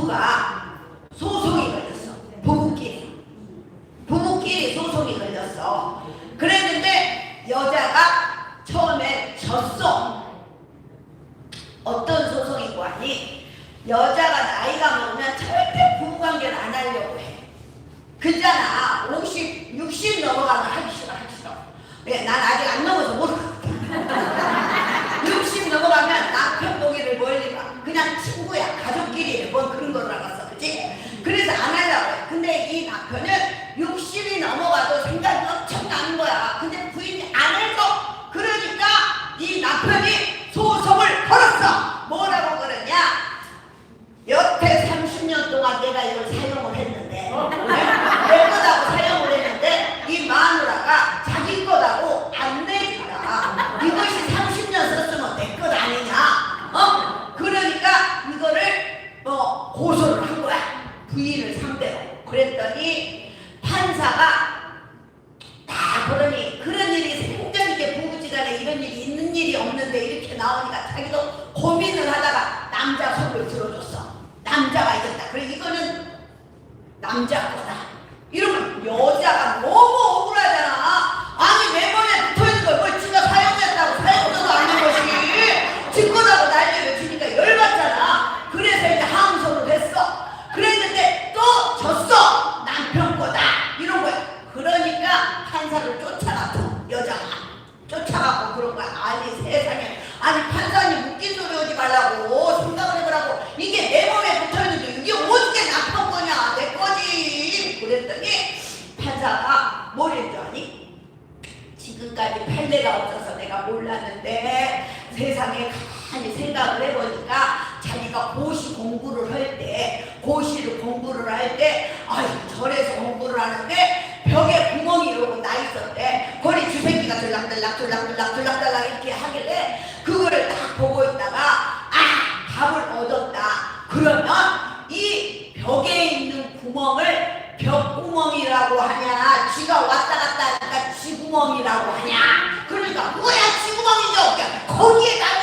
부부가 소송이 걸렸어. 부부끼리 소송이 걸렸어. 그랬는데 여자가 처음에 졌어. 어떤 소송이고 하니 여자가 나이가 먹으면 절대 부부관계를 안 하려고 해. 그잖아. 50, 60 넘어가면 하기 싫어. 왜? 난 아직 안 넘어서 못 하겠다. 60 넘어가면 남편 보기를 멀리 봐. 그냥 친구야. 가족끼리 뭔 그런 걸 알았어. 그치? 그래서 안 하려고 해. 근데 이 남편은 60이 넘어가도 생각이 엄청 나는 거야. 근데 부인이 안 해줘. 그러니까 이 남편이 소송을 걸었어. 뭐라고 그러냐? 여태 30년 동안 내가 이걸 사용을 했는데 내 거다고 사용을 했는데 이 마누라가 자기 거다고 안 내주라. 이것이 30년 썼으면 내 것 아니냐? 그러니까 이거를 고소를 한 거야. 부인을 상대로. 그랬더니 판사가 그러니 그런 일이 생전이게 부부지간에 이런 일이 있는 일이 없는데 이렇게 나오니까 자기도 고민을 하다가 남자 속을 들어줬어. 남자가 이겼다. 그래 이거는 남자 거다. 이러면 여자가 너무 억울하잖아. 아니 내 몸에 붙어있는 걸 뭘 지가 사용했다고 사용도 아닌 것이 지 거다고 난리를 치니까 열받잖아. 그래서 이제 항소를 했어. 그랬는데 또 졌어. 남편 거다. 이런 거야. 그러니까 판사를 쫓아갔어. 여자가 쫓아가고 그런 거야. 아니 세상에, 아니 판사님 웃긴 소리 하지 말라고 생각을 해보라고. 이게 내 몸에 붙어있는데 이게 어떻게 남편 거냐, 내 거지. 그랬더니 판사가 뭘 했죠? 아니 지금까지 판례가 없어서 내가 몰랐는데 세상에 가만히 생각을 해보니까 자기가 고시 공부를 할 때, 고시를 공부를 할 때 절에서 공부를 하는데 벽에 구멍이 이러고 나 있었대. 거기 주새끼가 들락들락 이렇게 하길래 그거를 딱 보고 있다가 답을 얻었다. 그러면 이 벽에 있는 구멍을 벽구멍이라고 하냐, 쥐가 왔다 갔다 하니까 쥐구멍이라고 하냐. 그러니까 뭐야 쥐구멍이죠. 거기에다가